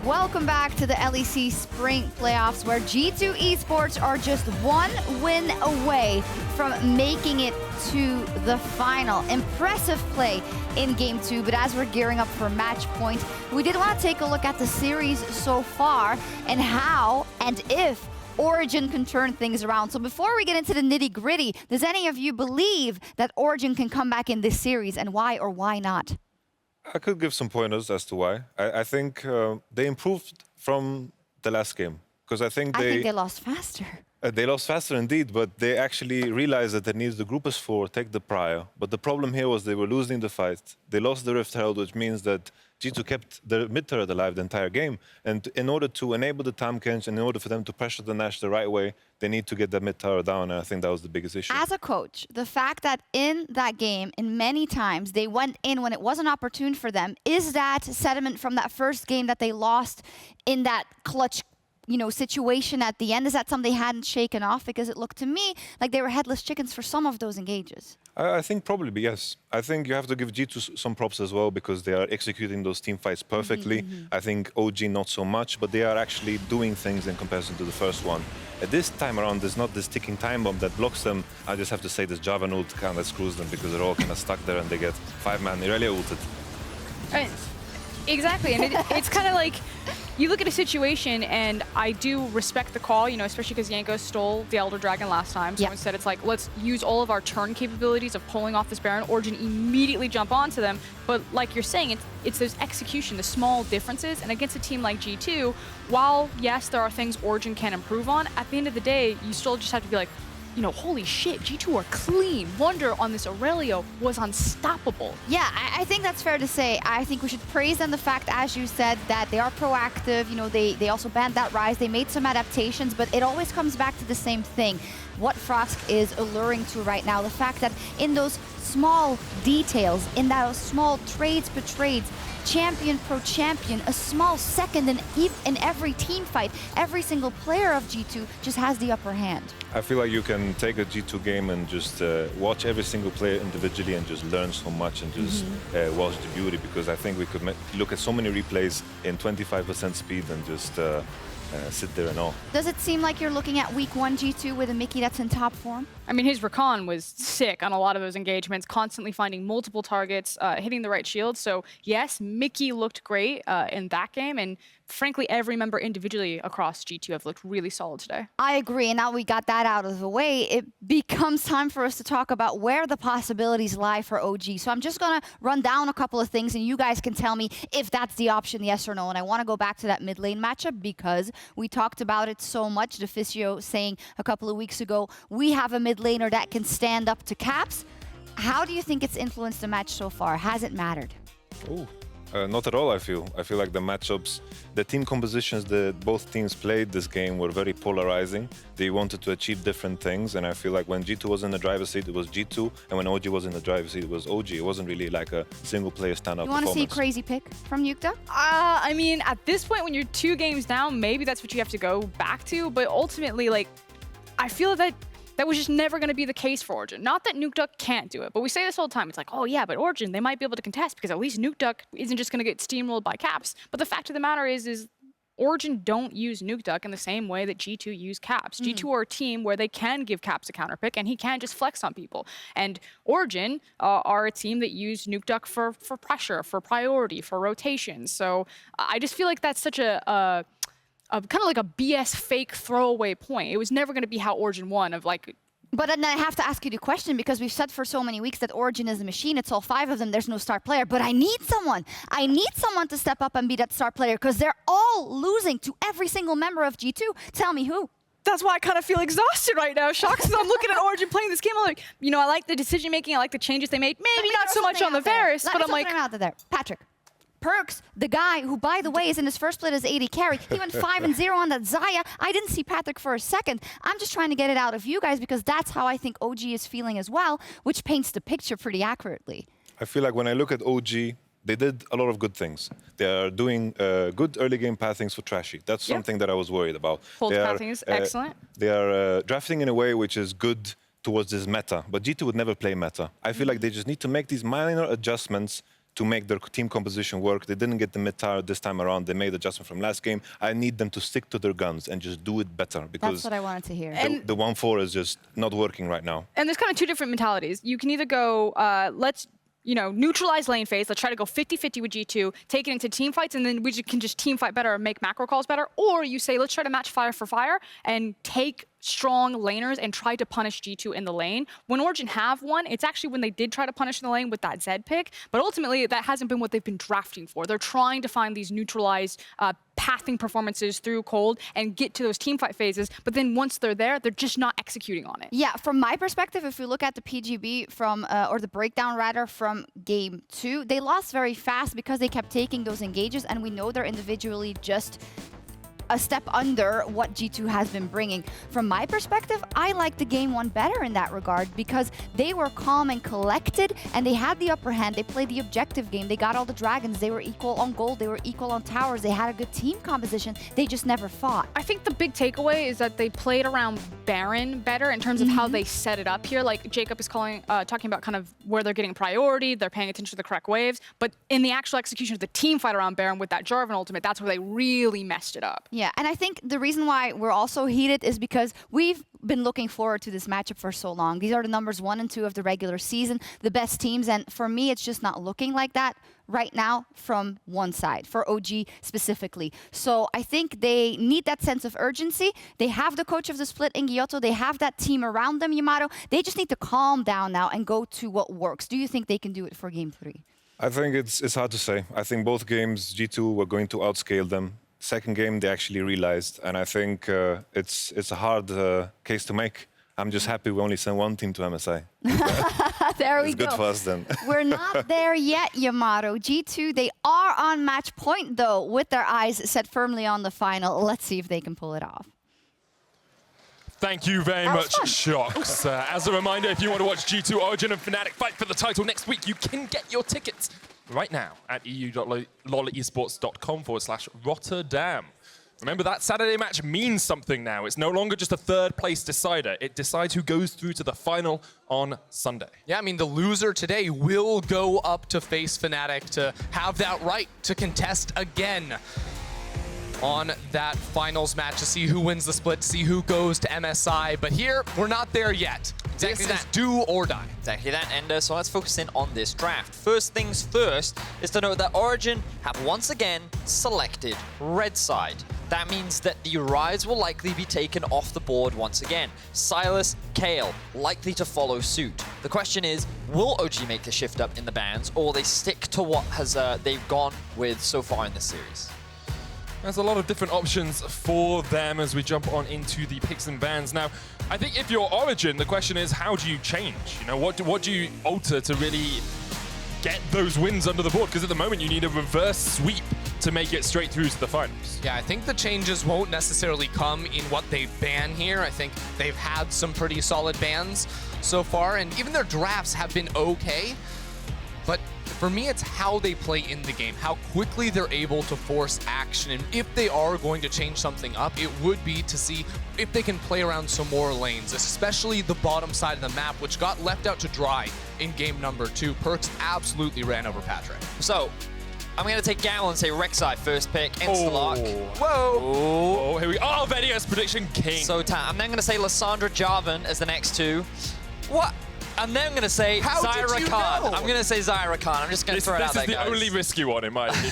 Welcome back to the LEC Spring Playoffs, where G2 Esports are just one win away from making it to the final. Impressive play in Game 2, but as we're gearing up for match point, we did want to take a look at the series so far and how and if Origen can turn things around. So before we get into the nitty-gritty, does any of you believe that Origen can come back in this series, and why or why not? I could give some pointers as to why. I think they improved from the last game. Because I think they lost faster. They lost faster indeed, but they actually realized that they needed the group as 4, take the prior. But the problem here was they were losing the fight. They lost the Rift Herald, which means that G2 kept the mid turret alive the entire game. And in order to enable the Tahm Kench, and in order for them to pressure the Nash the right way, they need to get that mid tower down, and I think that was the biggest issue. As a coach, the fact that in that game, in many times, they went in when it wasn't opportune for them, is that sediment from that first game that they lost in that clutch situation at the end? Is that something they hadn't shaken off? Because it looked to me like they were headless chickens for some of those engages. I think probably, yes. I think you have to give G2 some props as well, because they are executing those team fights perfectly. I think OG not so much, but they are actually doing things in comparison to the first one. At this time around, there's not this ticking time bomb that blocks them. I just have to say this Jarvan ult kind of screws them, because they're all kind of stuck there and they get 5-man Irelia ulted. Right. Exactly, and it's kind of like, you look at a situation, and I do respect the call, especially because Jankos stole the Elder Dragon last time. So instead it's like, let's use all of our turn capabilities of pulling off this Baron. Origen immediately jump onto them. But like you're saying, it's those execution, the small differences. And against a team like G2, while, yes, there are things Origen can improve on, at the end of the day, you still just have to be like, holy shit, G2 are clean. Wunder on this Aurelio was unstoppable. Yeah, I think that's fair to say. I think we should praise them the fact, as you said, that they are proactive. They also banned that Rise. They made some adaptations, but it always comes back to the same thing. What Frosk is alluring to right now, the fact that in those small details, in those small trades per trades, champion pro champion, a small second in every team fight, every single player of G2 just has the upper hand. I feel like you can take a G2 game and just watch every single player individually and just learn so much and just watch the beauty, because I think we could look at so many replays in 25% speed and just sit there and all. Does it seem like you're looking at week 1 G2 with a Mithy that's in top form? I mean, his Rakan was sick on a lot of those engagements, constantly finding multiple targets, hitting the right shield. So yes, Mikyx looked great in that game, and frankly, every member individually across G2 have looked really solid today. I agree, and now we got that out of the way, it becomes time for us to talk about where the possibilities lie for OG. So I'm just gonna run down a couple of things, and you guys can tell me if that's the option, yes or no. And I wanna go back to that mid lane matchup, because we talked about it so much. Deficio saying a couple of weeks ago, we have a mid laner that can stand up to caps. How do you think it's influenced the match so far? Has it mattered? Oh. Not at all, I feel. I feel like the matchups, the team compositions that both teams played this game were very polarizing. They wanted to achieve different things, and I feel like when G2 was in the driver's seat, it was G2, and when OG was in the driver's seat, it was OG. It wasn't really like a single-player standout performance. You want to see a crazy pick from Nukeduck? I mean, at this point, when you're 2 games down, maybe that's what you have to go back to, but ultimately, like, I feel that that was just never going to be the case for Origen. Not that Nukeduck can't do it, but we say this all the time. It's like, oh yeah, but Origen, they might be able to contest, because at least Nukeduck isn't just going to get steamrolled by caps. But the fact of the matter is Origen don't use Nukeduck in the same way that G2 use caps. G2 are a team where they can give caps a counter pick, and he can just flex on people. And Origen are a team that use Nukeduck for pressure, for priority, for rotation. So I just feel like that's such a kind of like a BS fake throwaway point. It was never going to be how Origen won, of like. But then I have to ask you the question, because we've said for so many weeks that Origen is a machine. It's all 5 of them. There's no star player. But I need someone. I need someone to step up and be that star player, because they're all losing to every single member of G2. Tell me who. That's why I kind of feel exhausted right now, Sjokz, because I'm looking at Origen playing this game. I'm like, I like the decision making. I like the changes they made. Maybe not so much on the Varus, but I'm like. Patrik. Perkz, the guy who, by the way, is in his first split as AD carry, he went 5-0 on that Xayah. I didn't see Patrik for a second. I'm just trying to get it out of you guys, because that's how I think OG is feeling as well, which paints the picture pretty accurately. I feel like when I look at OG, they did a lot of good things. They are doing good early game pathings for Trashy. That's something that I was worried about. Cold pathing is excellent. They are drafting in a way which is good towards this meta, but G2 would never play meta. I feel like they just need to make these minor adjustments to make their team composition work. They didn't get the mid tower this time around. They made adjustment from last game. I need them to stick to their guns and just do it better, because that's what I wanted to hear. The 1-4 is just not working right now. And there's kind of two different mentalities. You can either go, let's neutralize lane phase. Let's try to go 50-50 with G2, take it into team fights, and then we can just team fight better and make macro calls better. Or you say, let's try to match fire for fire and take strong laners and try to punish G2 in the lane. When Origen have won, it's actually when they did try to punish in the lane with that Zed pick, but ultimately that hasn't been what they've been drafting for. They're trying to find these neutralized pathing performances through Kold and get to those team fight phases, but then once they're there, they're just not executing on it. Yeah, from my perspective, if we look at the PGB from, or the breakdown rather, from game 2, they lost very fast because they kept taking those engages, and we know they're individually just a step under what G2 has been bringing. From my perspective, I like the game 1 better in that regard, because they were calm and collected and they had the upper hand. They played the objective game. They got all the dragons. They were equal on gold. They were equal on towers. They had a good team composition. They just never fought. I think the big takeaway is that they played around Baron better in terms of how they set it up here. Like Jacob is talking about kind of where they're getting priority, they're paying attention to the correct waves, but in the actual execution of the team fight around Baron with that Jarvan ultimate, that's where they really messed it up. Yeah, and I think the reason why we're also heated is because we've been looking forward to this matchup for so long. These are the numbers 1 and 2 of the regular season, the best teams, and for me, it's just not looking like that right now from one side, for OG specifically. So I think they need that sense of urgency. They have the coach of the split in Gyotto. They have that team around them, Yamato. They just need to calm down now and go to what works. Do you think they can do it for game 3? I think it's hard to say. I think both games, G2 were going to outscale them. Second game, they actually realized, and I think it's a hard case to make. I'm just happy we only sent one team to MSI. There we go. It's good for us then. We're not there yet, Yamato. G2, they are on match point, though, with their eyes set firmly on the final. Let's see if they can pull it off. Thank you very much, Sjokz. As a reminder, if you want to watch G2 Origen and Fnatic fight for the title next week, you can get your tickets right now at eu.lolesports.com/Rotterdam. Remember, that Saturday match means something now. It's no longer just a third place decider. It decides who goes through to the final on Sunday. Yeah, I mean, the loser today will go up to face Fnatic to have that right to contest again on that finals match, to see who wins the split, to see who goes to MSI. But here, we're not there yet. Exactly this is do or die. Exactly that, and so let's focus in on this draft. First things first is to note that Origen have once again selected red side. That means that the Ryze will likely be taken off the board once again. Sylas, Kayle, likely to follow suit. The question is, will OG make the shift up in the bans, or will they stick to what has they've gone with so far in this series? There's a lot of different options for them as we jump on into the picks and bans. Now, I think if you're Origen, the question is, how do you change? You know, what do you alter to really get those wins under the board? Because at the moment, you need a reverse sweep to make it straight through to the finals. Yeah, I think the changes won't necessarily come in what they ban here. I think they've had some pretty solid bans so far, and even their drafts have been okay. But for me, it's how they play in the game, how quickly they're able to force action. And if they are going to change something up, it would be to see if they can play around some more lanes, especially the bottom side of the map, which got left out to dry in game number 2. Perkz absolutely ran over Patrik. So, I'm going to take Gamble and say Rek'Sai first pick, insta-lock. Whoa! Oh, here we go. Oh, Vedius prediction king. So, I'm then going to say Lissandra, Jarvan as the next two. What? And then I'm going to say Xayah Rakan. I'm going to say Xayah Rakan. I'm just going to throw it out there, This is the only risky one, in my opinion.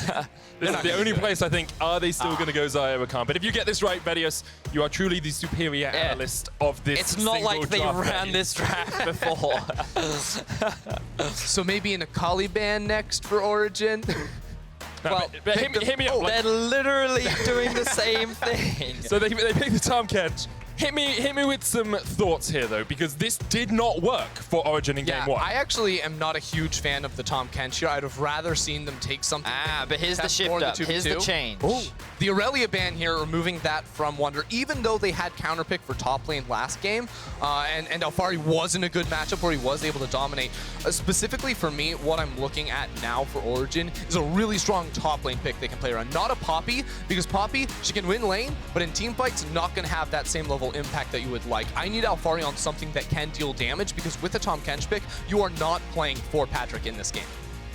This is the only place I think, are they still going to go Xayah Rakan? But if you get this right, Vedius, you are truly the superior analyst of this. It's not like they ran this draft before. So maybe an Akali ban next for Origen? Well, but hit me up. They're literally doing the same thing. So they picked the Tahm Kench. Hit me with some thoughts here, though, because this did not work for Origen in game 1. I actually am not a huge fan of the Tahm Kench here. I'd have rather seen them take something. But here's the shift up. Here's the change. Oh. The Aurelia ban here, removing that from Wunder, even though they had counterpick for top lane last game, and Alphari was in a good matchup where he was able to dominate. Specifically for me, what I'm looking at now for Origen is a really strong top lane pick they can play around. Not a Poppy, because Poppy, she can win lane, but in team fights, not going to have that same level impact that you would like. I need Alphari on something that can deal damage, because with a Tahm Kench pick, you are not playing for Patrik in this game.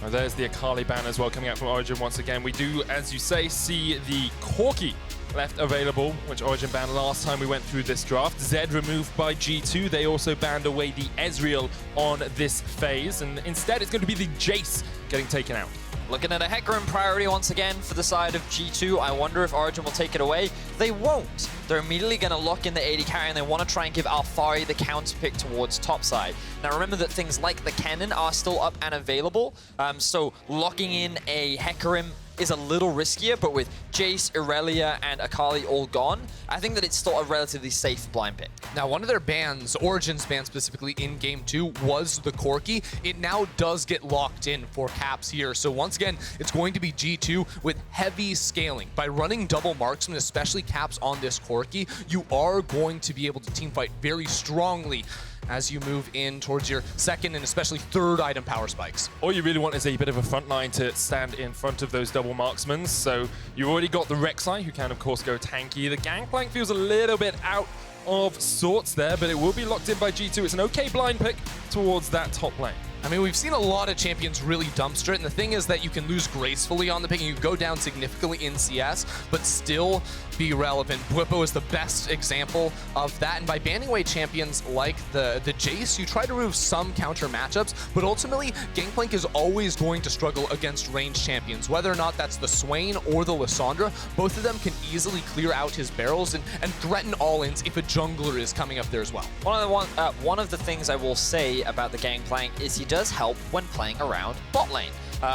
Well, there's the Akali ban as well coming out from Origen once again. We do, as you say, see the Corki left available, which Origen banned last time we went through this draft. Zed removed by G2. They also banned away the Ezreal on this phase, and instead it's going to be the Jace getting taken out. Looking at a Hecarim priority once again for the side of G2. I wonder if Origen will take it away. They won't. They're immediately going to lock in the AD carry, and they want to try and give Alphari the counter pick towards topside. Now remember that things like the cannon are still up and available, so locking in a Hecarim is a little riskier, but with Jace, Irelia, and Akali all gone, I think that it's still a relatively safe blind pick. Now, one of their bans, Origen's ban specifically in Game 2, was the Corki. It now does get locked in for caps here. So once again, it's going to be G2 with heavy scaling. By running double marksman, especially caps on this Corki, you are going to be able to teamfight very strongly as you move in towards your second and especially third item power spikes. All you really want is a bit of a front line to stand in front of those double marksmen. So you've already got the Rek'Sai, who can of course go tanky. The Gangplank feels a little bit out of sorts there, but it will be locked in by G2. It's an okay blind pick towards that top lane. I mean, we've seen a lot of champions really dumpster it, and the thing is that you can lose gracefully on the pick and you go down significantly in CS, but still be relevant. Bwipo is the best example of that, and by banning away champions like the Jace, you try to remove some counter matchups, but ultimately, Gangplank is always going to struggle against ranged champions. Whether or not that's the Swain or the Lissandra, both of them can easily clear out his barrels and threaten all-ins if a jungler is coming up there as well. One of the things I will say about the Gangplank is he does help when playing around bot lane.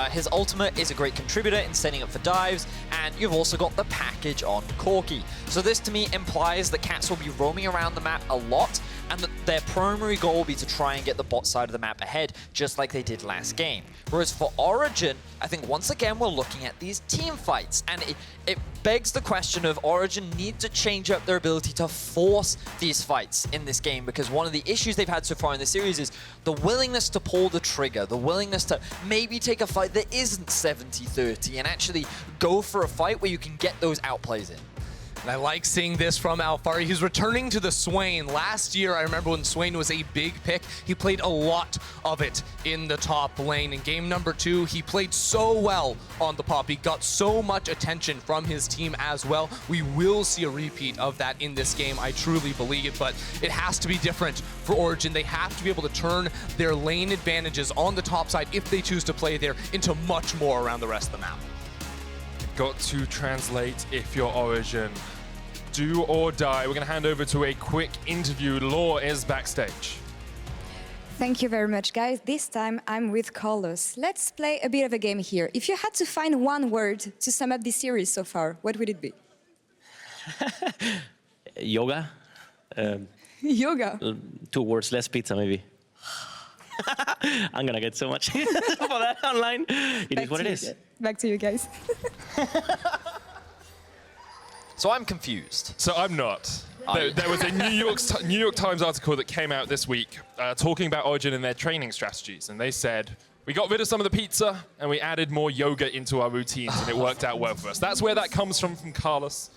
His ultimate is a great contributor in setting up for dives, and you've also got the package on Corki. So this to me implies that Cats will be roaming around the map a lot, and that their primary goal will be to try and get the bot side of the map ahead, just like they did last game. Whereas for Origen, I think once again we're looking at these team fights, and it begs the question of Origen need to change up their ability to force these fights in this game, because one of the issues they've had so far in the series is the willingness to pull the trigger, the willingness to maybe take a fight that isn't 70-30 and actually go for a fight where you can get those outplays in. And I like seeing this from Alphari. He's returning to the Swain. Last year, I remember when Swain was a big pick, he played a lot of it in the top lane. In game number 2, he played so well on the pop. He got so much attention from his team as well. We will see a repeat of that in this game, I truly believe, but it has to be different for Origen. They have to be able to turn their lane advantages on the top side, if they choose to play there, into much more around the rest of the map. Got to translate if you're Origen. Do or die. We're going to hand over to a quick interview. Laure is backstage. Thank you very much, guys. This time I'm with Carlos. Let's play a bit of a game here. If you had to find one word to sum up this series so far, what would it be? Yoga. Yoga. 2 words, less pizza maybe. I'm gonna get so much for that online. It is what it is. Back to you guys. So I'm confused. So I'm not. There was a New York Times article that came out this week talking about Origen and their training strategies, and they said, we got rid of some of the pizza and we added more yoga into our routines, and it worked out well for us. That's where that comes from Carlos.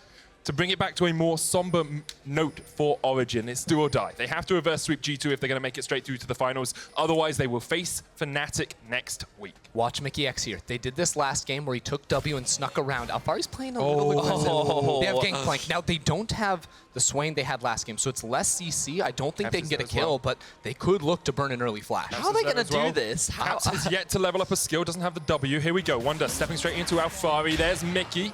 To bring it back to a more somber note for Origen, it's do or die. They have to reverse sweep G2 if they're going to make it straight through to the finals. Otherwise, they will face Fnatic next week. Watch Mikyx here. They did this last game where he took W and snuck around. Alphari's playing a little aggressive. They have Gangplank. Now, they don't have the Swain they had last game, so it's less CC. I don't think they can get a kill, but they could look to burn an early flash. How are they going to do this? Perkz has yet to level up a skill, doesn't have the W. Here we go. Wunder stepping straight into Alphari. There's Mithy.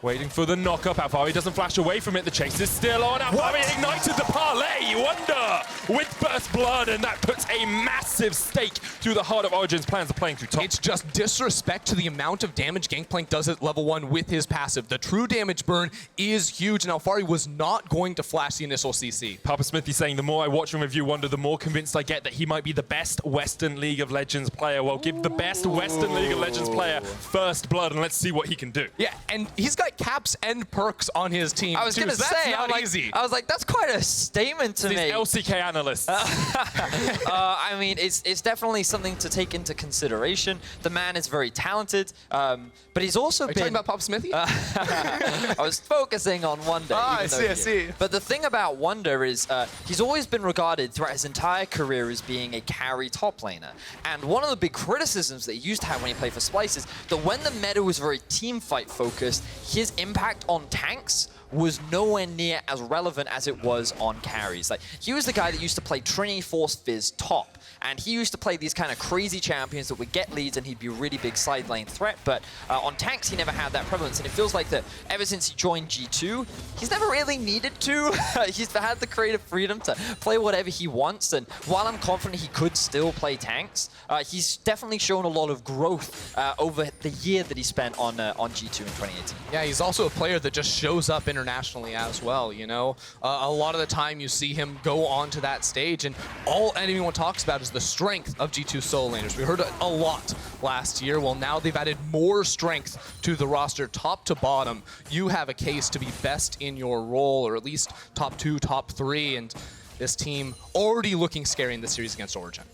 Waiting for the knock-up. Alphari doesn't flash away from it. The chase is still on. Alphari ignited the parlay. Wunder with burst blood, and that puts a massive stake through the heart of Origen's plans of playing through top. It's just disrespect to the amount of damage Gangplank does at level 1 with his passive. The true damage burn is huge, and Alphari was not going to flash the initial CC. Papa Smithy saying, the more I watch and review Wunder, the more convinced I get that he might be the best Western League of Legends player. Well, give the best Western League of Legends player first blood, and let's see what he can do. Yeah, and he's got Caps and Perkz on his team. I was too, going to so say, that's not easy. I was like, that's quite a statement to These make. LCK analysts. I mean, it's definitely something to take into consideration. The man is very talented, but he's also Are you been... talking about Pop Smithy? I was focusing on Wunder. I see. But the thing about Wunder is he's always been regarded throughout his entire career as being a carry top laner. And one of the big criticisms that he used to have when he played for Splice is that when the meta was very team fight focused, his impact on tanks was nowhere near as relevant as it was on carries. Like, he was the guy that used to play Trinity Force Fizz top, and he used to play these kind of crazy champions that would get leads and he'd be a really big side lane threat, but on tanks he never had that prevalence, and it feels like that ever since he joined G2, he's never really needed to. He's had the creative freedom to play whatever he wants, and while I'm confident he could still play tanks, he's definitely shown a lot of growth over the year that he spent on G2 in 2018. Yeah, he's also a player that just shows up internationally as well, you know? A lot of the time you see him go onto that stage and all anyone talks about is the strength of G2 solo laners. We heard it a lot last year. Well, now they've added more strength to the roster, top to bottom. You have a case to be best in your role, or at least top 2, top 3, and this team already looking scary in the series against Origen.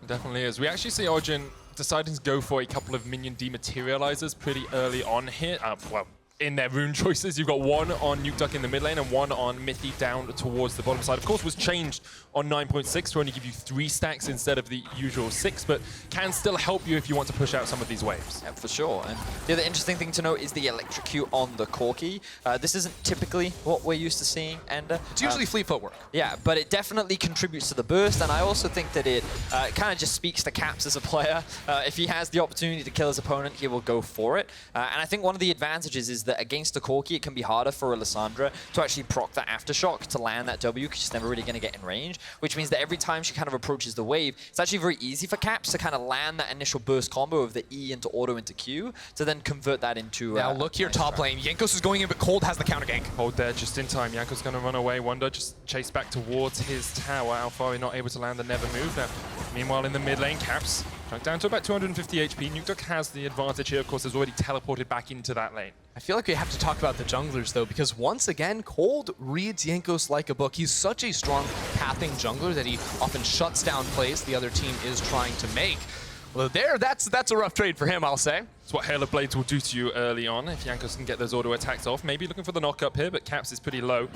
It definitely is. We actually see Origen deciding to go for a couple of minion dematerializers pretty early on here. Well, in their rune choices, you've got one on Nukeduck in the mid lane and one on Mithy down towards the bottom side. Of course, was changed on 9.6 to only give you 3 stacks instead of the usual 6, but can still help you if you want to push out some of these waves. Yeah, for sure. And the other interesting thing to note is the electrocute on the Corki. This isn't typically what we're used to seeing, and it's usually fleet footwork. Yeah, but it definitely contributes to the burst, and I also think that it kind of just speaks to Caps as a player. If he has the opportunity to kill his opponent, he will go for it. And I think one of the advantages is that against a Corki, it can be harder for a Lissandra to actually proc that aftershock to land that W, because she's never really going to get in range, which means that every time she kind of approaches the wave, it's actually very easy for Caps to kind of land that initial burst combo of the E into auto into Q to then convert that into... Now look here, top lane. Jankos is going in, but Kold has the counter gank. Hold there just in time. Jankos going to run away. Wunder just chase back towards his tower. Alphari not able to land the never move now. Meanwhile, in the mid lane, Caps down to about 250 HP. Nukeduck has the advantage here. Of course, has already teleported back into that lane. I feel like we have to talk about the junglers, though, because once again, Kold reads Jankos like a book. He's such a strong pathing jungler that he often shuts down plays the other team is trying to make. Well, that's a rough trade for him, I'll say. It's what Hail of Blades will do to you early on if Jankos can get those auto attacks off. Maybe looking for the knock up here, but Caps is pretty low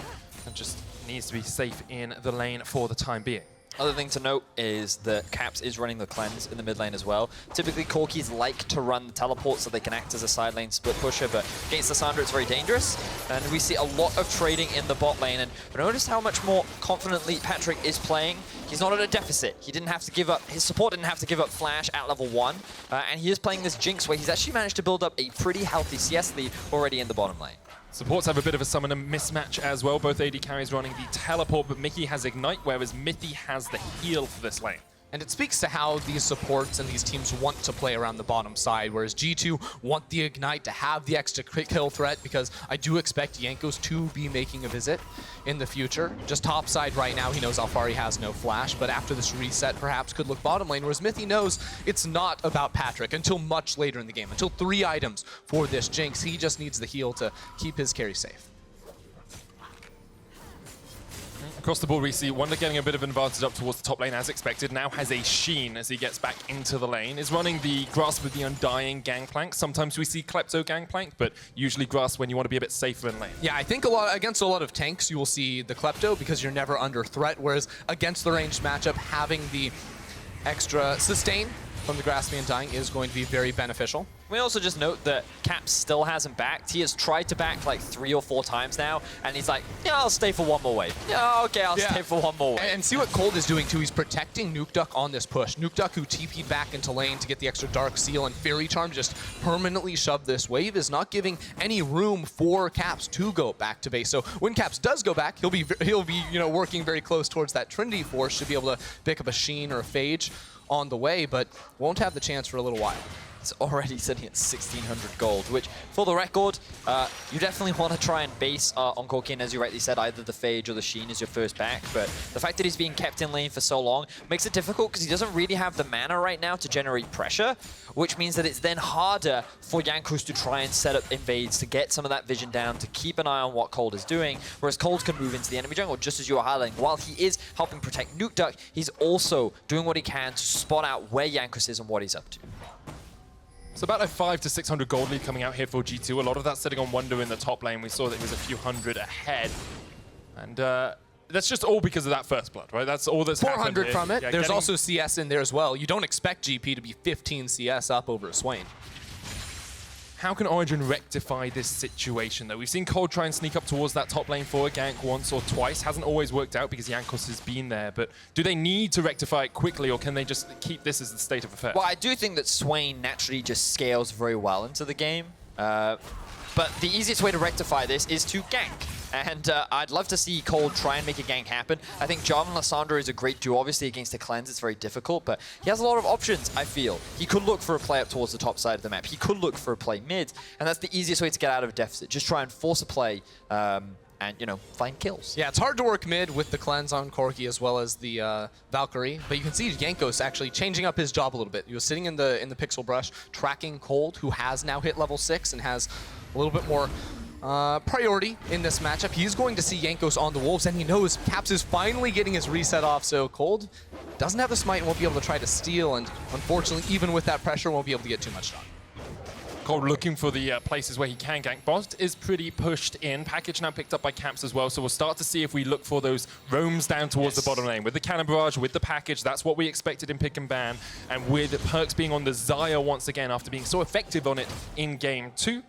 and just needs to be safe in the lane for the time being. Other thing to note is that Caps is running the cleanse in the mid lane as well. Typically, Corkis like to run the teleport so they can act as a side lane split pusher, but against Lissandra, it's very dangerous. And we see a lot of trading in the bot lane. And notice how much more confidently Patrik is playing. He's not at a deficit. He didn't have to give up, his support didn't have to give up Flash at level 1. And he is playing this Jinx where he's actually managed to build up a pretty healthy CS lead already in the bottom lane. Supports have a bit of a summoner mismatch as well. Both AD carries running the teleport, but Mikyx has Ignite, whereas Mithy has the heal for this lane. And it speaks to how these supports and these teams want to play around the bottom side, whereas G2 want the Ignite to have the extra quick kill threat, because I do expect Jankos to be making a visit in the future. Just top side right now, he knows Alphari has no flash, but after this reset, perhaps could look bottom lane, whereas Mithy knows it's not about Patrik until much later in the game, until 3 items for this Jinx. He just needs the heal to keep his carry safe. Across the board, we see Wunder getting a bit of an advantage up towards the top lane as expected. Now has a Sheen as he gets back into the lane. Is running the Grasp with the Undying Gangplank. Sometimes we see Klepto Gangplank, but usually Grasp when you want to be a bit safer in lane. Yeah, I think against a lot of tanks, you will see the Klepto because you're never under threat, whereas against the ranged matchup, having the extra sustain from the Grasp and Undying is going to be very beneficial. We also just note that Caps still hasn't backed. He has tried to back like 3 or 4 times now, and he's like, yeah, I'll stay for 1 more wave. Yeah, okay, I'll stay for 1 more wave. And see what Kold is doing too. He's protecting Nukeduck on this push. Nukeduck, who TP'd back into lane to get the extra Dark Seal and Fairy Charm, just permanently shoved this wave, is not giving any room for Caps to go back to base. So when Caps does go back, he'll be working very close towards that Trinity Force to be able to pick up a Sheen or a Phage on the way, but won't have the chance for a little while. It's already sitting at 1,600 gold, which, for the record, you definitely want to try and base on Corki, and as you rightly said, either the Phage or the Sheen is your first back, but the fact that he's being kept in lane for so long makes it difficult because he doesn't really have the mana right now to generate pressure, which means that it's then harder for Jankos to try and set up invades, to get some of that vision down, to keep an eye on what Kold is doing, whereas Kold can move into the enemy jungle, just as you were highlighting. While he is helping protect Nukeduck, he's also doing what he can to spot out where Jankos is and what he's up to. So about a 500 to 600 gold lead coming out here for G2. A lot of that sitting on Wunder in the top lane. We saw that he was a few hundred ahead. And that's just all because of that first blood, right? That's all that's 400 happened from it. Yeah, There's also CS in there as well. You don't expect GP to be 15 CS up over a Swain. How can Origen rectify this situation, though? We've seen Kold try and sneak up towards that top lane for a gank once or twice. Hasn't always worked out because Jankos has been there. But do they need to rectify it quickly, or can they just keep this as the state of affairs? Well, I do think that Swain naturally just scales very well into the game. But the easiest way to rectify this is to gank. And I'd love to see Kold try and make a gank happen. I think Jarvan and Lissandra is a great duo. Obviously, against a cleanse, it's very difficult, but he has a lot of options, I feel. He could look for a play up towards the top side of the map. He could look for a play mid, and that's the easiest way to get out of a deficit. Just try and force a play and, you know, find kills. Yeah, it's hard to work mid with the cleanse on Corki as well as the Valkyrie, but you can see Jankos actually changing up his job a little bit. He was sitting in the pixel brush, tracking Kold, who has now hit level 6 and has a little bit more priority in this matchup. He's going to see Jankos on the Wolves, and he knows Caps is finally getting his reset off, so Kold doesn't have the smite and won't be able to try to steal, and unfortunately, even with that pressure, won't be able to get too much done. Kold looking for the places where he can gank. Bost is pretty pushed in. Package now picked up by Caps as well, so we'll start to see if we look for those roams down towards the bottom lane. With the Cannon Barrage, with the package, that's what we expected in pick and ban, and with Perkz being on the Xayah once again after being so effective on it in game 2,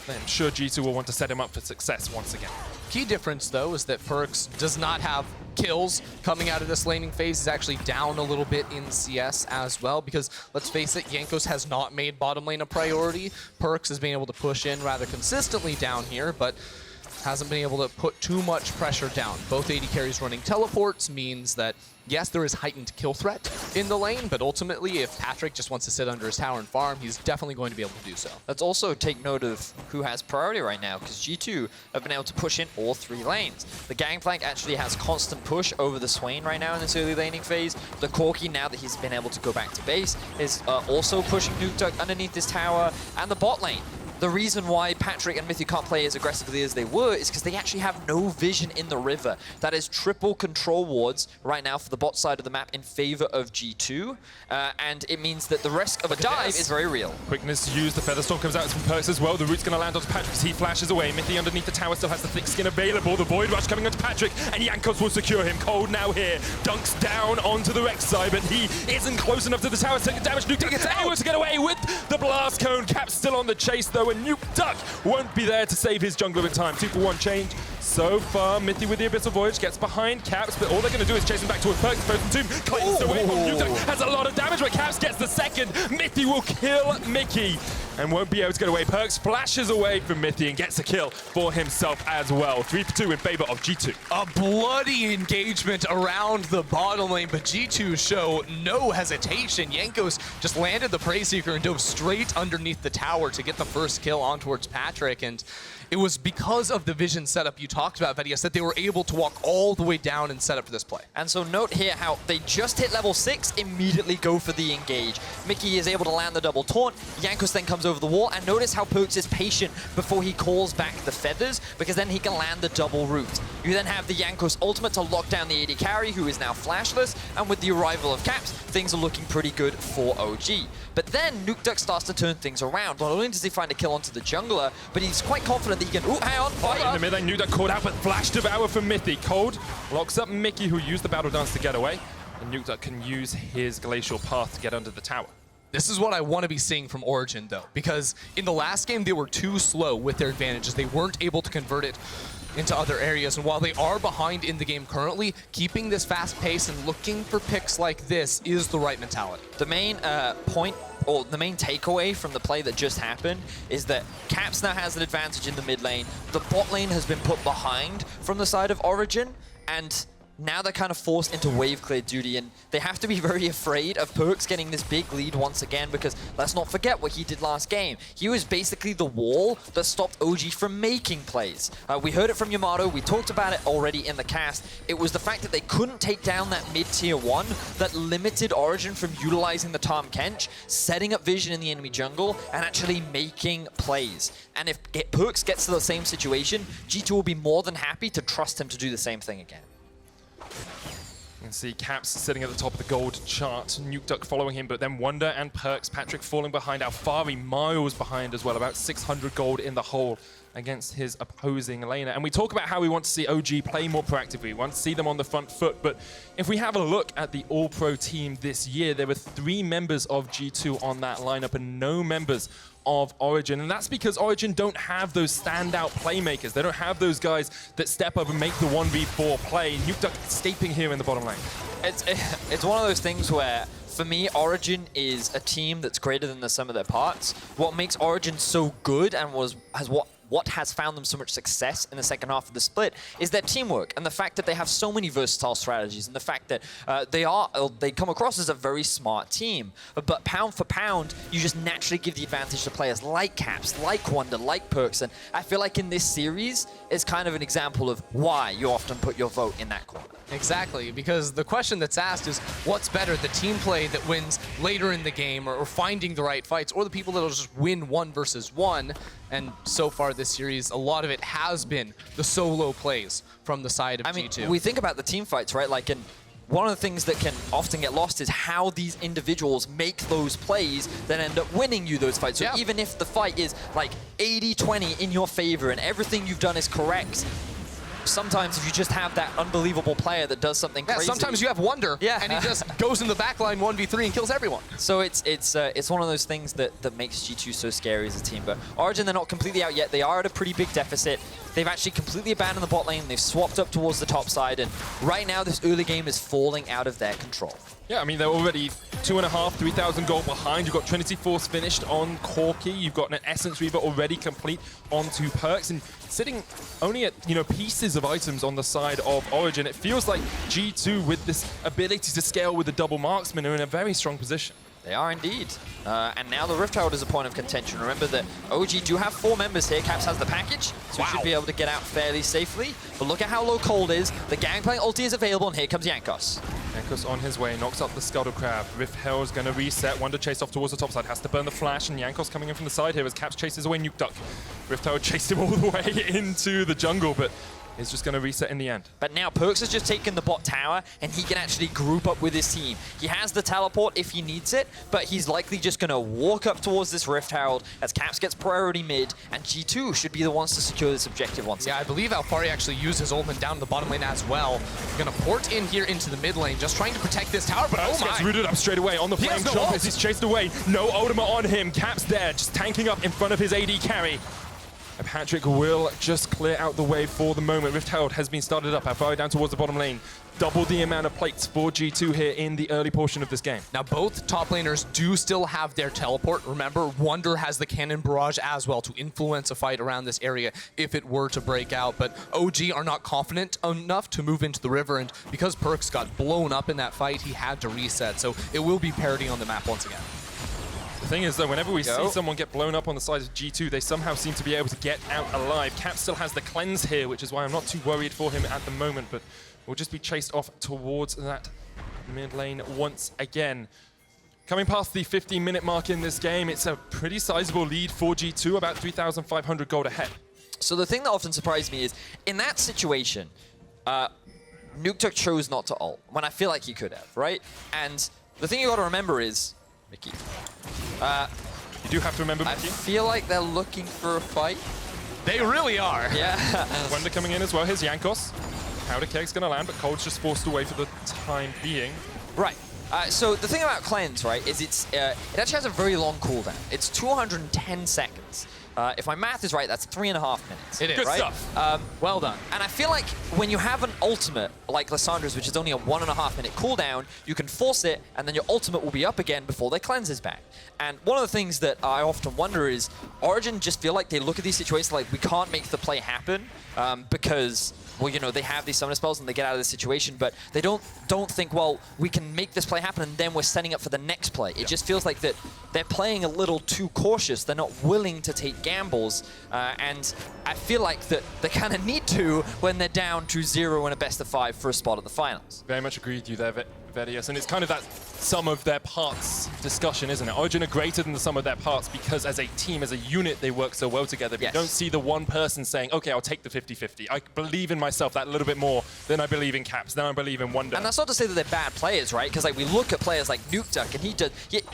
I'm sure G2 will want to set him up for success once again. Key difference, though, is that Perkz does not have kills coming out of this laning phase. He's actually down a little bit in CS as well, because, let's face it, Jankos has not made bottom lane a priority. Perkz has been able to push in rather consistently down here, but hasn't been able to put too much pressure down. Both AD carries running teleports means that, yes, there is heightened kill threat in the lane, but ultimately, if Patrik just wants to sit under his tower and farm, he's definitely going to be able to do so. Let's also take note of who has priority right now, because G2 have been able to push in all 3 lanes. The Gangplank actually has constant push over the Swain right now in this early laning phase. The Corki, now that he's been able to go back to base, is also pushing Nukeduck underneath this tower, and the bot lane. The reason why Patrik and Mithy can't play as aggressively as they were is because they actually have no vision in the river. That is triple control wards right now for the bot side of the map in favor of G2. And it means that the risk of a dive is very real. Quickness used, the Featherstorm comes out from Perkz as well. The root's going to land onto Patrik as he flashes away. Mithy underneath the tower still has the thick skin available. The Void Rush coming onto Patrik, and Jankos will secure him. Kold now here, dunks down onto the Rek'Sai, but he isn't close enough to the tower to take the damage. Nukeduck able to get away with the Blast Cone. Cap's still on the chase though, and Nukeduck won't be there to save his jungler in time. 2-for-1 change so far. Mithy with the Abyssal Voyage gets behind Caps, but all they're going to do is chase him back towards Perkz. Frozen Tomb cleansed away from Nukeduck. Has a lot of damage, but Caps gets the second. Mithy will kill Mikyx and won't be able to get away. Perkz flashes away from Mithy and gets a kill for himself as well. 3-for-2 in favor of G2. A bloody engagement around the bottom lane, but G2 show no hesitation. Jankos just landed the Prey Seeker and dove straight underneath the tower to get the first kill on towards Patrik, and it was because of the vision setup you talked about, Vedius, that they were able to walk all the way down and set up for this play. And so note here how they just hit level 6, immediately go for the engage. Mikyx is able to land the double taunt. Jankos then comes over the wall, and notice how Perkz is patient before he calls back the feathers, because then he can land the double root. You then have the Jankos ultimate to lock down the AD carry, who is now flashless, and with the arrival of Caps, things are looking pretty good for OG. But then Nukeduck starts to turn things around. Not only does he find a kill onto the jungler, but he's quite confident that he can... Ooh, hang on, fire! In the mid lane, Nukeduck caught out, but Flash Devour from Mithy. Kold locks up Mikyx, who used the Battle Dance to get away, and Nukeduck can use his Glacial Path to get under the tower. This is what I want to be seeing from Origen, though, because in the last game, they were too slow with their advantages. They weren't able to convert it into other areas, and while they are behind in the game currently, keeping this fast pace and looking for picks like this is the right mentality. The main point, or the main takeaway from the play that just happened is that Caps now has an advantage in the mid lane. The bot lane has been put behind from the side of Origen, and now they're kind of forced into wave clear duty, and they have to be very afraid of Perkz getting this big lead once again, because let's not forget what he did last game. He was basically the wall that stopped OG from making plays. We heard it from Yamato, we talked about it already in the cast. It was the fact that they couldn't take down that mid-tier 1 that limited Origen from utilizing the Tahm Kench, setting up vision in the enemy jungle, and actually making plays. And if Perkz gets to the same situation, G2 will be more than happy to trust him to do the same thing again. You can see Caps sitting at the top of the gold chart, Nukeduck following him, but then Wunder and Perkz, Patrik falling behind, Alphari miles behind as well, about 600 gold in the hole against his opposing laner. And we talk about how we want to see OG play more proactively, we want to see them on the front foot, but if we have a look at the All-Pro team this year, there were 3 members of G2 on that lineup and no members of Origen, and that's because Origen don't have those standout playmakers. They don't have those guys that step up and make the 1v4 play. Nukeduck escaping here in the bottom lane. It's one of those things where, for me, Origen is a team that's greater than the sum of their parts. What makes Origen so good and what has found them so much success in the second half of the split is their teamwork and the fact that they have so many versatile strategies and the fact that they come across as a very smart team. But pound for pound, you just naturally give the advantage to players like Caps, like Wunder, like Perkz, and I feel like in this series is kind of an example of why you often put your vote in that corner. Exactly, because the question that's asked is, what's better, the team play that wins later in the game or finding the right fights, or the people that'll just win 1 versus 1? And so far this series, a lot of it has been the solo plays from the side of G2. I mean, we think about the team fights, right? Like, one of the things that can often get lost is how these individuals make those plays that end up winning you those fights. So even if the fight is like 80-20 in your favor and everything you've done is correct, sometimes if you just have that unbelievable player that does something crazy. Sometimes you have Wunder, and he just goes in the backline 1v3 and kills everyone. So it's one of those things that makes G2 so scary as a team. But Origen, they're not completely out yet. They are at a pretty big deficit. They've actually completely abandoned the bot lane. They've swapped up towards the top side, and right now this early game is falling out of their control. Yeah, I mean, they're already 2,500, 3,000 gold behind. You've got Trinity Force finished on Corki. You've got an Essence Reaver already complete onto Perkz, and sitting only at, pieces of items on the side of Origen. It feels like G2, with this ability to scale with the double marksman, are in a very strong position. They are indeed. And now the Rift Herald is a point of contention. Remember that OG do have 4 members here. Caps has the package, so he should be able to get out fairly safely. But look at how low Kold is. The Gangplank ulti is available, and here comes Jankos. Jankos on his way, knocks up the Scuttle Crab. Rift Herald's going to reset. Wunder chased off towards the top side, has to burn the flash, and Jankos coming in from the side here as Caps chases away Nukeduck. Rift Herald chased him all the way into the jungle, but is just going to reset in the end. But now Perkz has just taken the bot tower, and he can actually group up with his team. He has the teleport if he needs it, but he's likely just going to walk up towards this Rift Herald as Caps gets priority mid, and G2 should be the ones to secure this objective once again. I believe Alphari actually used his ultimate down in the bottom lane as well. Going to port in here into the mid lane, just trying to protect this tower, but gets rooted up straight away on the flame jump as he's chased away. No ultimate on him. Caps there, just tanking up in front of his AD carry. Patrik will just clear out the way for the moment. Rift Herald has been started up. Alphari down towards the bottom lane. Double the amount of plates for G2 here in the early portion of this game. Now, both top laners do still have their teleport. Remember, Wunder has the cannon barrage as well to influence a fight around this area if it were to break out. But OG are not confident enough to move into the river, and because Perkz got blown up in that fight, he had to reset. So it will be parity on the map once again. The thing is, though, whenever we see someone get blown up on the side of G2, they somehow seem to be able to get out alive. Cap still has the cleanse here, which is why I'm not too worried for him at the moment, but will just be chased off towards that mid lane once again. Coming past the 15-minute mark in this game, it's a pretty sizable lead for G2, about 3,500 gold ahead. So the thing that often surprised me is, in that situation, Nukeduck chose not to ult, when I feel like he could have, right? And the thing you got to remember is, Mithy. You do have to remember Mithy. I feel like they're looking for a fight. They really are. Yeah. Wunder coming in as well. Here's Jankos. Powder Cake's going to land, but Kold's just forced away for the time being. Right. So the thing about Cleanse, right, is it actually has a very long cooldown. It's 210 seconds. If my math is right, that's 3.5 minutes. It is. Good right? stuff. Well done. And I feel like when you have an ultimate like Lissandra's, which is only a 1.5 minute cooldown, you can force it, and then your ultimate will be up again before their cleanse is back. And one of the things that I often wonder is, Origen just feel like they look at these situations like, we can't make the play happen because, well, you know, they have these summoner spells and they get out of the situation, but they don't think, well, we can make this play happen and then we're setting up for the next play. It just feels like that they're playing a little too cautious. They're not willing to take gambles, and I feel like that they kind of need to when they're down 2-0 in a best-of-5 for a spot at the finals. Very much agree with you there, Vedius, and it's kind of that sum of their parts discussion, isn't it? Origen are greater than the sum of their parts because as a team, as a unit, they work so well together. But Yes. You don't see the one person saying, okay, I'll take the 50-50. I believe in myself that little bit more than I believe in Caps, then I believe in Wunder. And that's not to say that they're bad players, right? Because like we look at players like Nukeduck, and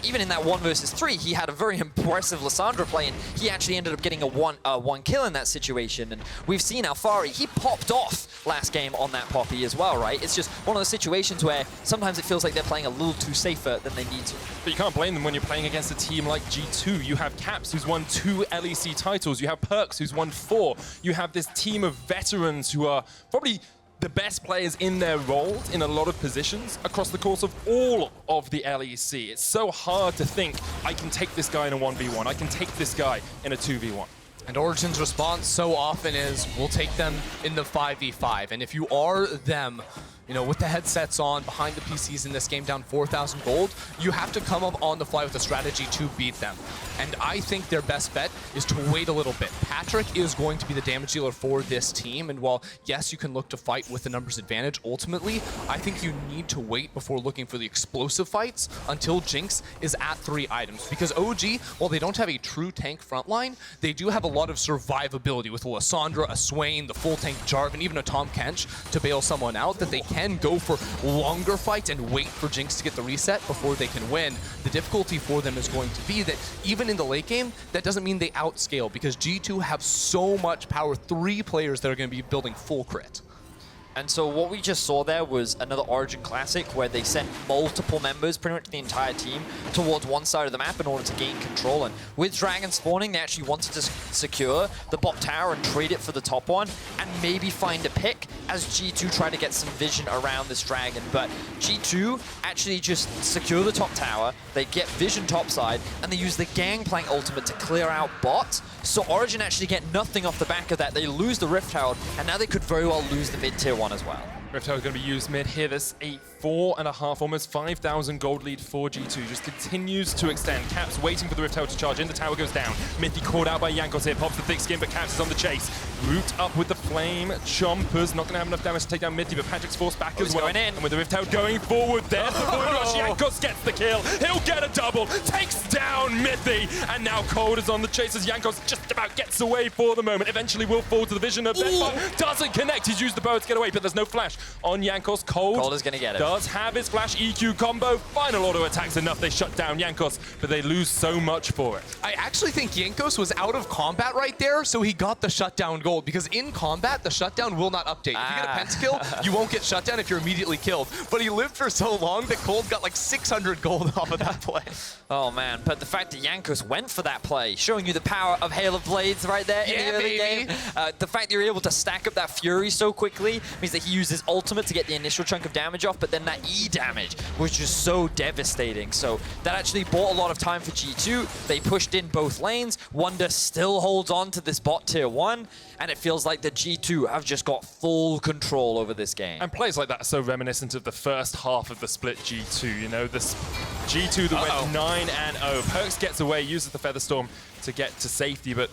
even in that 1 versus 3, he had a very impressive Lissandra play, and he actually ended up getting a one kill in that situation. And we've seen Alphari, he popped off last game on that Poppy as well, right? It's just one of those situations where sometimes it feels like they're playing a little too safer than they need to. But you can't blame them when you're playing against a team like G2. You have Caps, who's won 2 LEC titles. You have Perkz, who's won 4. You have this team of veterans who are probably the best players in their roles in a lot of positions across the course of all of the LEC. It's so hard to think, I can take this guy in a 1v1. I can take this guy in a 2v1. And Origen's response so often is, we'll take them in the 5v5. And if you are them, you know, with the headsets on, behind the PCs in this game, down 4,000 gold, you have to come up on the fly with a strategy to beat them. And I think their best bet is to wait a little bit. Patrik is going to be the damage dealer for this team, and while, yes, you can look to fight with the numbers advantage, ultimately, I think you need to wait before looking for the explosive fights until Jinx is at 3 items. Because OG, while they don't have a true tank frontline, they do have a lot of survivability with a Lissandra, a Swain, the full tank Jarvan, even a Tahm Kench to bail someone out, that they can go for longer fights and wait for Jinx to get the reset before they can win. The difficulty for them is going to be that even in the late game, that doesn't mean they outscale, because G2 have so much power, 3 players that are going to be building full crit. And so what we just saw there was another Origen Classic where they sent multiple members, pretty much the entire team, towards one side of the map in order to gain control. And with Dragon spawning, they actually wanted to secure the bot tower and trade it for the top one, and maybe find a pick as G2 try to get some vision around this Dragon. But G2 actually just secure the top tower, they get vision topside, and they use the Gangplank ultimate to clear out bot. So Origen actually get nothing off the back of that. They lose the Rift Herald, and now they could very well lose the mid-tier 1 as well. Rift Herald is going to be used mid here. This 4.5, almost 5,000 gold lead for G2 just continues to extend. Caps waiting for the Rift Herald to charge in. The tower goes down. Mithy called out by Jankos here. Pops the thick skin, but Caps is on the chase. Root up with the flame. Chompers not going to have enough damage to take down Mithy, but Patrick's forced back as well. Going in. And with the Rift Herald going forward, there's the forward rush. Jankos gets the kill. He'll get a double. Takes down Mithy. And now Kold is on the chase as Jankos just about gets away for the moment. Eventually will fall to the vision of Deathbot. Doesn't connect. He's used the bow to get away, but there's no flash on Jankos. Kold is going to get it. Does have his flash EQ combo. Final auto attacks enough. They shut down Jankos, but they lose so much for it. I actually think Jankos was out of combat right there, so he got the shutdown gold, because in combat, the shutdown will not update. If you get a pentakill, you won't get shutdown if you're immediately killed. But he lived for so long that Kold got like 600 gold off of that play. Oh man, but the fact that Jankos went for that play, showing you the power of Hail of Blades right there in the early game. The fact that you're able to stack up that Fury so quickly means that he used his ultimate to get the initial chunk of damage off, but then that E damage was just so devastating. So that actually bought a lot of time for G2. They pushed in both lanes. Wunder still holds on to this bot tier 1, and it feels like the G2 have just got full control over this game. And plays like that are so reminiscent of the first half of the split G2. You know, this G2 that went 9-0. Perkz gets away, uses the Featherstorm to get to safety, but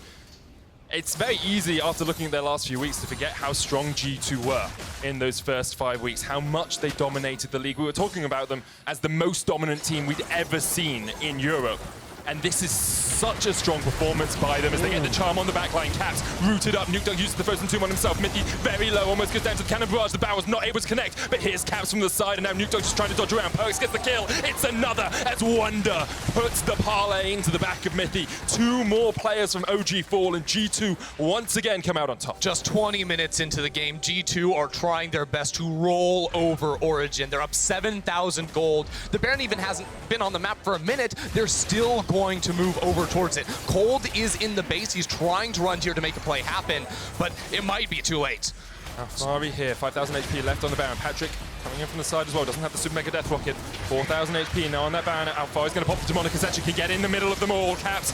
it's very easy after looking at their last few weeks to forget how strong G2 were in those first 5 weeks, how much they dominated the league. We were talking about them as the most dominant team we'd ever seen in Europe. And this is such a strong performance by them as they get the charm on the backline. Caps rooted up. Nukeduck uses the frozen tomb on himself. Mithy very low, almost goes down to the cannon barrage. The bow was not able to connect, but here's Caps from the side, and now Nukeduck just trying to dodge around. Perkz gets the kill. It's another as Wunder puts the parlay into the back of Mithy. 2 more players from OG fall, and G2 once again come out on top. Just 20 minutes into the game, G2 are trying their best to roll over Origen. They're up 7,000 gold. The Baron even hasn't been on the map for a minute. They're still going going to move over towards it. Kold is in the base. He's trying to run here to make a play happen, but it might be too late. Alphari here, 5,000 HP left on the Baron. Patrik coming in from the side as well, doesn't have the Super Mega Death Rocket. 4,000 HP now on that Baron. Alphari's going to pop the Demonic Ascension, can get in the middle of them all. Caps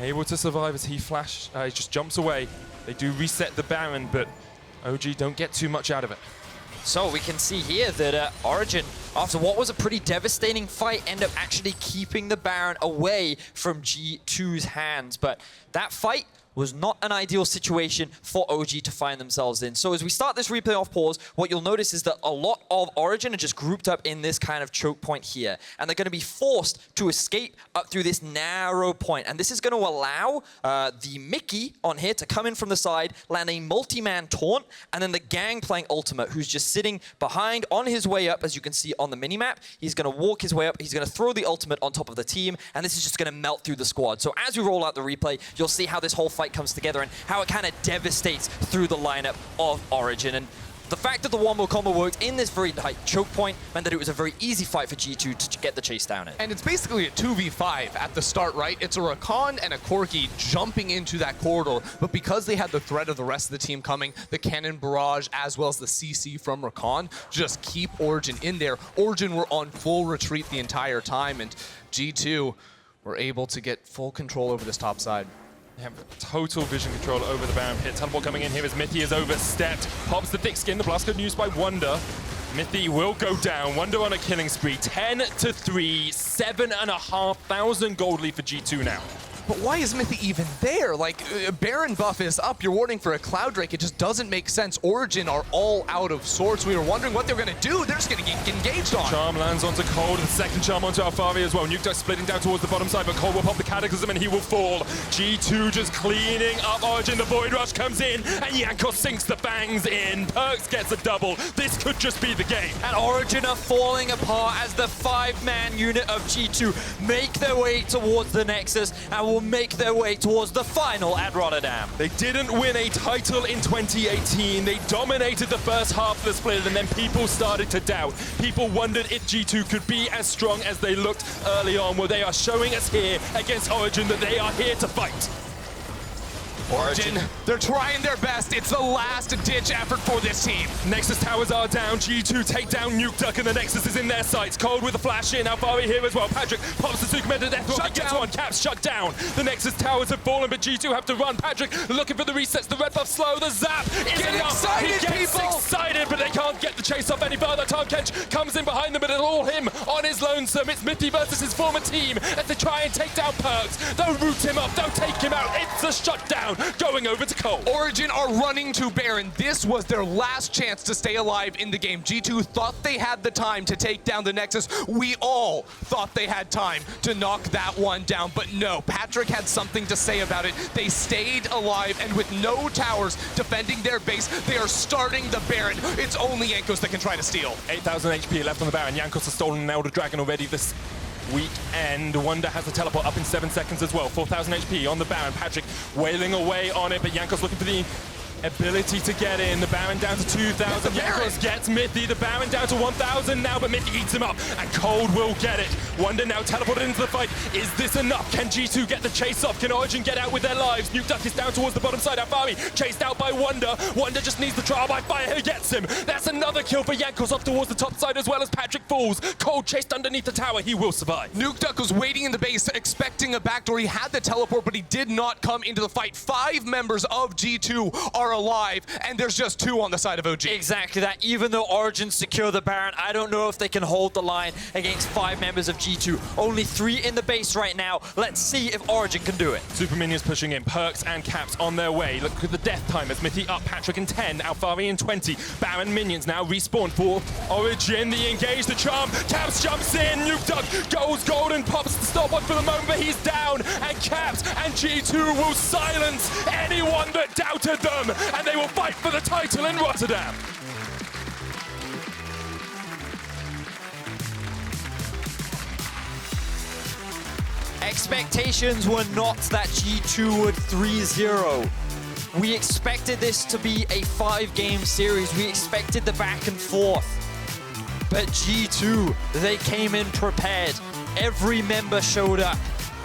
able to survive as he he just jumps away. They do reset the Baron, but OG don't get too much out of it. So we can see here that Origen, after what was a pretty devastating fight, end up actually keeping the Baron away from G2's hands. But that fight was not an ideal situation for OG to find themselves in. So as we start this replay off pause, what you'll notice is that a lot of Origen are just grouped up in this kind of choke point here. And they're going to be forced to escape up through this narrow point. And this is going to allow the Mithy on here to come in from the side, land a multi-man taunt, and then the Gangplank ultimate, who's just sitting behind on his way up, as you can see on the minimap. He's going to walk his way up, he's going to throw the ultimate on top of the team, and this is just going to melt through the squad. So as we roll out the replay, you'll see how this whole fight comes together and how it kind of devastates through the lineup of Origen. And the fact that the one-more combo worked in this very tight choke point meant that it was a very easy fight for G2 to get the chase down in. And it's basically a 2v5 at the start, right? It's a Rakan and a Corki jumping into that corridor, but because they had the threat of the rest of the team coming, the cannon barrage as well as the CC from Rakan, just keep Origen in there. Origen were on full retreat the entire time, and G2 were able to get full control over this top side. They have total vision control over the Baron pit. Teleport coming in here as Mithy is overstepped. Pops the thick skin. The blast code used by Wunder. Mithy will go down. Wunder on a killing spree. 10-3, 7,500 gold lead for G2 now. But why is Mithy even there? Like, Baron buff is up, you're warding for a Cloud Drake, it just doesn't make sense. Origen are all out of sorts. We were wondering what they were gonna do. They're just gonna get engaged on. Charm lands onto Kold, the second charm onto Alphari as well. Nukeduck splitting down towards the bottom side, but Kold will pop the Cataclysm and he will fall. G2 just cleaning up Origen. The Void Rush comes in, and Jankos sinks the bangs in. Perkz gets a double. This could just be the game. And Origen are falling apart as the 5-man unit of G2 make their way towards the Nexus and will make their way towards the final at Rotterdam. They didn't win a title in 2018. They dominated the first half of the split, and then people started to doubt. People wondered if G2 could be as strong as they looked early on. Well, they are showing us here against Origen that they are here to fight. Origen, they're trying their best. It's the last-ditch effort for this team. Nexus towers are down. G2 take down Nukeduck, and the Nexus is in their sights. Kold with the flash in. Alphari here as well. Patrik pops the Super Mega Death Rocket. Gets one. Caps shut down. The Nexus towers have fallen, but G2 have to run. Patrik looking for the resets. The red buff slow. The zap is enough. Excited, he gets excited, but they can't get the chase off any further. Tahm Kench comes in behind them, but it's all him on his lonesome. It's Mithy versus his former team as they try and take down Perkz. Don't root him up. Don't take him out. It's a shutdown going over to Kold. Origen are running to Baron. This was their last chance to stay alive in the game. G2 thought they had the time to take down the Nexus. We all thought they had time to knock that one down, but no. Patrik had something to say about it. They stayed alive, and with no towers defending their base, they are starting the Baron. It's only Jankos that can try to steal. 8,000 HP left on the Baron. Jankos has stolen an Elder Dragon already this week, and Wunder has the teleport up in 7 seconds as well. 4,000 HP on the Baron. Patrik wailing away on it, but Jankos looking for the ability to get in. The Baron down to 2,000. Jankos gets Mithy. The Baron down to 1,000 now, but Mithy eats him up, and Kold will get it. Wunder now teleported into the fight. Is this enough? Can G2 get the chase off? Can Origen get out with their lives? Nukeduck is down towards the bottom side. Alphari chased out by Wunder. Wunder just needs the trial by fire. He gets him. That's another kill for Jankos off towards the top side as well as Patrik falls. Kold chased underneath the tower. He will survive. Nukeduck was waiting in the base, expecting a backdoor. He had the teleport, but he did not come into the fight. 5 members of G2 are alive, and there's just 2 on the side of OG. Exactly that. Even though Origen secure the Baron, I don't know if they can hold the line against 5 members of G2. Only 3 in the base right now. Let's see if Origen can do it. Super minions pushing in. Perkz and Caps on their way. Look at the death timers. Mithy up, Patrik in 10, Alphari in 20. Baron minions now respawn for Origen. The engage, the charm. Caps jumps in. Nukeduck goes golden, pops the stopwatch for the moment, but he's down. And Caps and G2 will silence anyone that doubted them. And they will fight for the title in Rotterdam. Expectations were not that G2 would 3-0. We expected this to be a 5-game series. We expected the back and forth. But G2, they came in prepared. Every member showed up.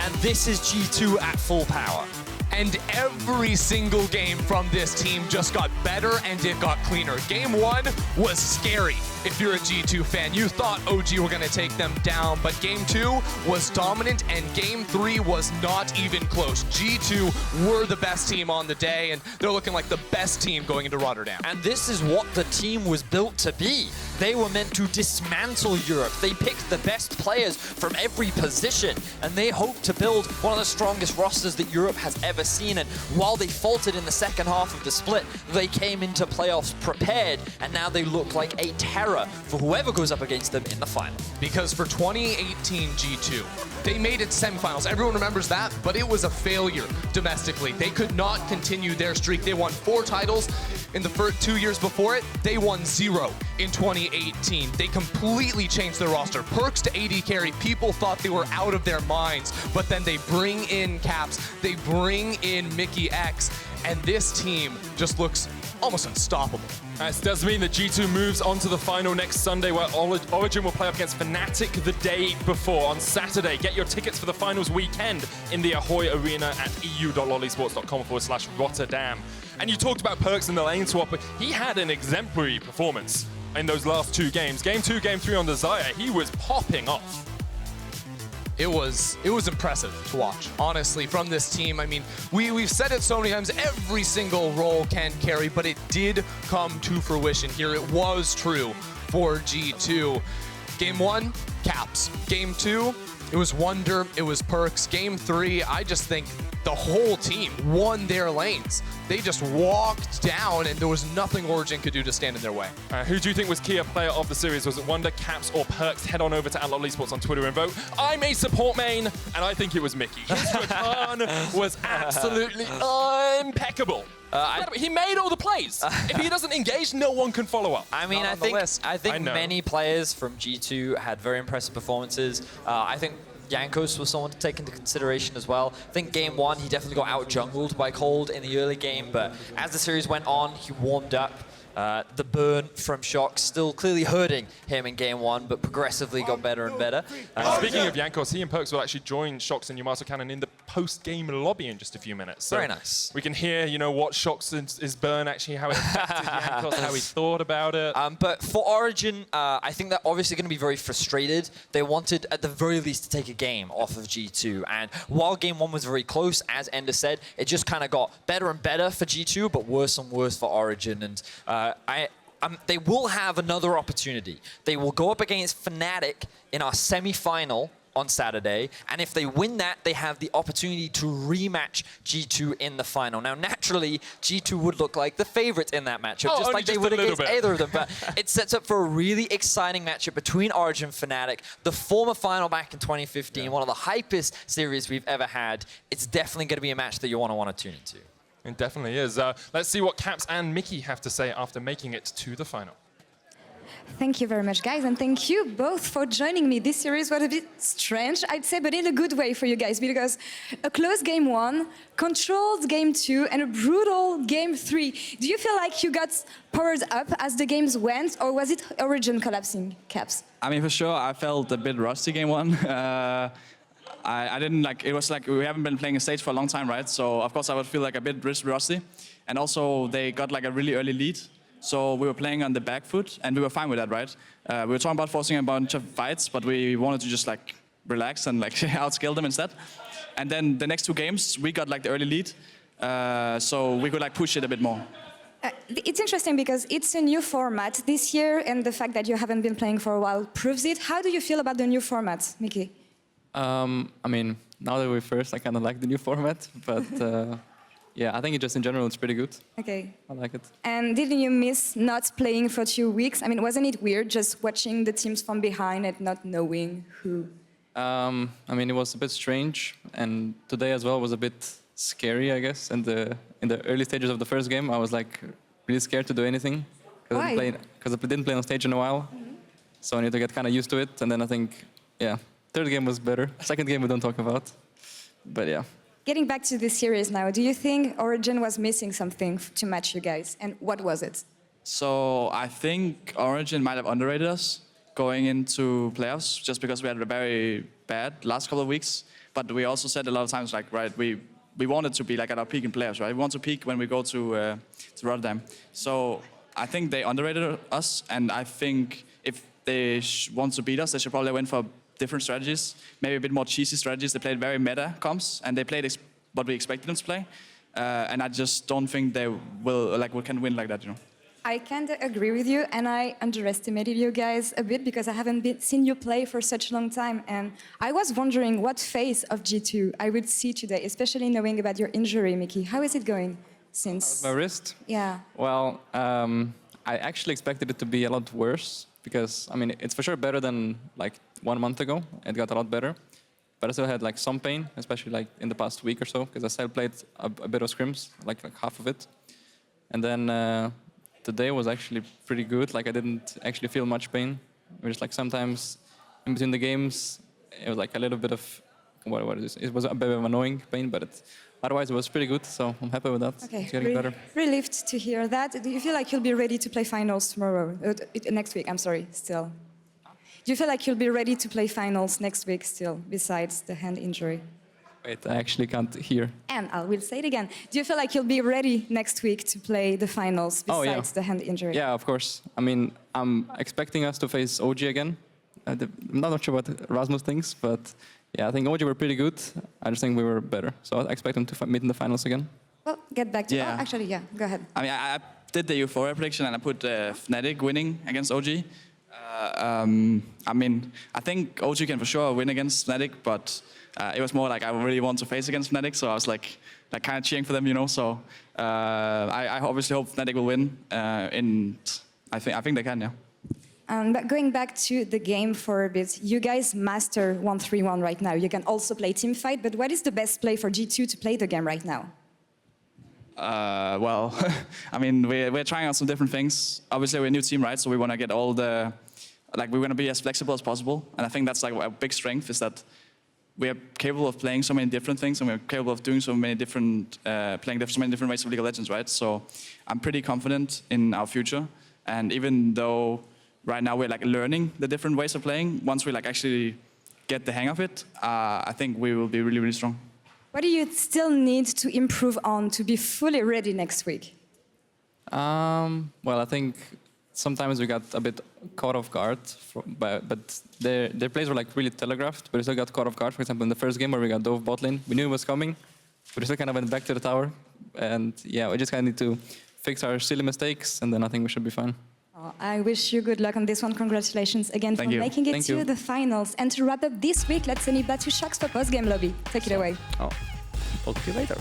and this is G2 at full power. And every single game from this team just got better and it got cleaner. Game 1 was scary. If you're a G2 fan, you thought OG were gonna take them down, but game 2 was dominant and game 3 was not even close. G2 were the best team on the day and they're looking like the best team going into Rotterdam. And this is what the team was built to be. They were meant to dismantle Europe. They picked the best players from every position, and they hoped to build one of the strongest rosters that Europe has ever seen. And while they faltered in the second half of the split, they came into playoffs prepared, and now they look like a terror for whoever goes up against them in the final. Because for 2018 G2, they made it semifinals. Everyone remembers that, but it was a failure domestically. They could not continue their streak. They won 4 titles in the first 2 years before it. They won 0 in 2018. They completely changed their roster. Perkz to AD carry, people thought they were out of their minds, but then they bring in Caps, they bring in Mikyx, and this team just looks almost unstoppable. This does mean that G2 moves on to the final next Sunday, where Origen will play up against Fnatic the day before on Saturday. Get your tickets for the finals weekend in the Ahoy Arena at eu.lollysports.com/Rotterdam. And you talked about Perkz in the lane swap, but he had an exemplary performance in those last 2 games. Game 2, Game 3 on the Xayah, he was popping off. It was impressive to watch, honestly, from this team. I mean, we've said it so many times, every single role can carry, but it did come to fruition here. It was true for G2. Game 1, Caps. Game 2, it was Wunder, it was Perkz. Game 3, I just think the whole team won their lanes. They just walked down and there was nothing Origen could do to stand in their way. Who do you think was key player of the series? Was it Wunder, Caps, or Perkz? Head on over to @LollySports on Twitter and vote. I'm a support main, and I think it was Mithy. His Rakan was absolutely impeccable. He made all the plays. If he doesn't engage, no one can follow up. I mean, I think many players from G2 had very impressive performances. I think Jankos was someone to take into consideration as well. I think game 1, he definitely got out-jungled by Kold in the early game, but as the series went on, he warmed up. The burn from Sjokz still clearly hurting him in game 1, but progressively got better and better. Speaking of Jankos, he and Perkz will actually join Sjokz and YamatoCannon in the post-game lobby in just a few minutes. So very nice. We can hear, what Sjokz's burn actually, how it affected Jankos, how he thought about it. But for Origen, I think they're obviously going to be very frustrated. They wanted, at the very least, to take a game off of G2. And while game 1 was very close, as Ender said, it just kind of got better and better for G2, but worse and worse for Origen. And they will have another opportunity. They will go up against Fnatic in our semi-final on Saturday, and if they win that, they have the opportunity to rematch G2 in the final. Now, naturally, G2 would look like the favorite in that matchup, just like they would against either of them, but it sets up for a really exciting matchup between Origen and Fnatic, the former final back in 2015, one of the hypest series we've ever had. It's definitely going to be a match that you want to tune into. It definitely is. Let's see what Caps and Mithy have to say after making it to the final. Thank you very much, guys, and thank you both for joining me. This series was a bit strange, I'd say, but in a good way for you guys, because a close game 1, controlled game 2, and a brutal game 3. Do you feel like you got powered up as the games went, or was it Origen collapsing, Caps? I mean, for sure, I felt a bit rusty game 1. I didn't like, it was like we haven't been playing a stage for a long time, right? So, of course, I would feel like a bit rusty. And also, they got like a really early lead. So we were playing on the back foot, and we were fine with that, right? We were talking about forcing a bunch of fights, but we wanted to just like relax and like outskill them instead. And then the next 2 games, we got like the early lead, so we could like push it a bit more. It's interesting because it's a new format this year, and the fact that you haven't been playing for a while proves it. How do you feel about the new format, Mithy? I mean, now that we're first, I kind of like the new format, but yeah, I think just in general it's pretty good. Okay. I like it. And didn't you miss not playing for 2 weeks? I mean, wasn't it weird just watching the teams from behind and not knowing who? I mean, it was a bit strange, and today as well was a bit scary, I guess. And in the early stages of the first game, I was like really scared to do anything. Why? Because I didn't play on stage in a while, so I need to get kind of used to it. And then I think, yeah, third game was better. Second game we don't talk about, but yeah. Getting back to the series now, do you think Origen was missing something to match you guys? And what was it? So I think Origen might have underrated us going into playoffs just because we had a very bad last couple of weeks. But we also said a lot of times, like, right, we wanted to be like at our peak in playoffs, right? We want to peak when we go to Rotterdam. So I think they underrated us, and I think if they want to beat us, they should probably win for different strategies, maybe a bit more cheesy strategies. They played very meta comps, and they played what we expected them to play. And I just don't think they will, like, we can win like that, you know. I can't agree with you, and I underestimated you guys a bit because I haven't seen you play for such a long time. And I was wondering what phase of G2 I would see today, especially knowing about your injury, Mithy. How is it going since? My wrist? Yeah. Well, I actually expected it to be a lot worse because, I mean, it's for sure better than like 1 month ago. It got a lot better. But I still had like some pain, especially like in the past week or so, because I still played a bit of scrims, like half of it. And then today was actually pretty good. Like I didn't actually feel much pain. It was like sometimes in between the games, it was like a little bit of, what is this? It was a bit of annoying pain, but otherwise it was pretty good. So I'm happy with that. Okay, it's getting better. Relieved to hear that. Do you feel like you'll be ready to play finals tomorrow? Next week, I'm sorry, still. Do you feel like you'll be ready to play finals next week still, besides the hand injury? Wait, I actually can't hear. And I will say it again. Do you feel like you'll be ready next week to play the finals besides the hand injury? Yeah, of course. I mean, I'm expecting us to face OG again. I'm not sure what Rasmus thinks, but yeah, I think OG were pretty good. I just think we were better. So I expect them to meet in the finals again. Well, get back to Yeah. Oh, actually, yeah, go ahead. I mean, I did the Euphoria prediction and I put Fnatic winning against OG. I mean, I think OG can for sure win against Fnatic, but it was more like I really want to face against Fnatic, so I was like kind of cheering for them, you know. So I obviously hope Fnatic will win, and I think they can, yeah. But going back to the game for a bit, you guys master 1-3-1 right now. You can also play teamfight, but what is the best play for G2 to play the game right now? Well, I mean, we're trying out some different things. Obviously, we're a new team, right? So we want to get all the, like, we want to be as flexible as possible. And I think that's like a big strength is that we are capable of playing so many different things, and we're capable of doing so many different, playing so many different ways of League of Legends, right? So I'm pretty confident in our future. And even though right now we're like learning the different ways of playing, once we like actually get the hang of it, I think we will be really, really strong. What do you still need to improve on to be fully ready next week? Well, I think sometimes we got a bit caught off guard, but their plays were like really telegraphed, but we still got caught off guard. For example, in the first game where we got dove bot lane, we knew it was coming, but we still kind of went back to the tower. And yeah, we just kind of need to fix our silly mistakes, and then I think we should be fine. Oh, I wish you good luck on this one. Congratulations again for making it to the finals. And to wrap up this week, let's send it back to Sjokz for post-game lobby. Take it away. Oh, talk to you later.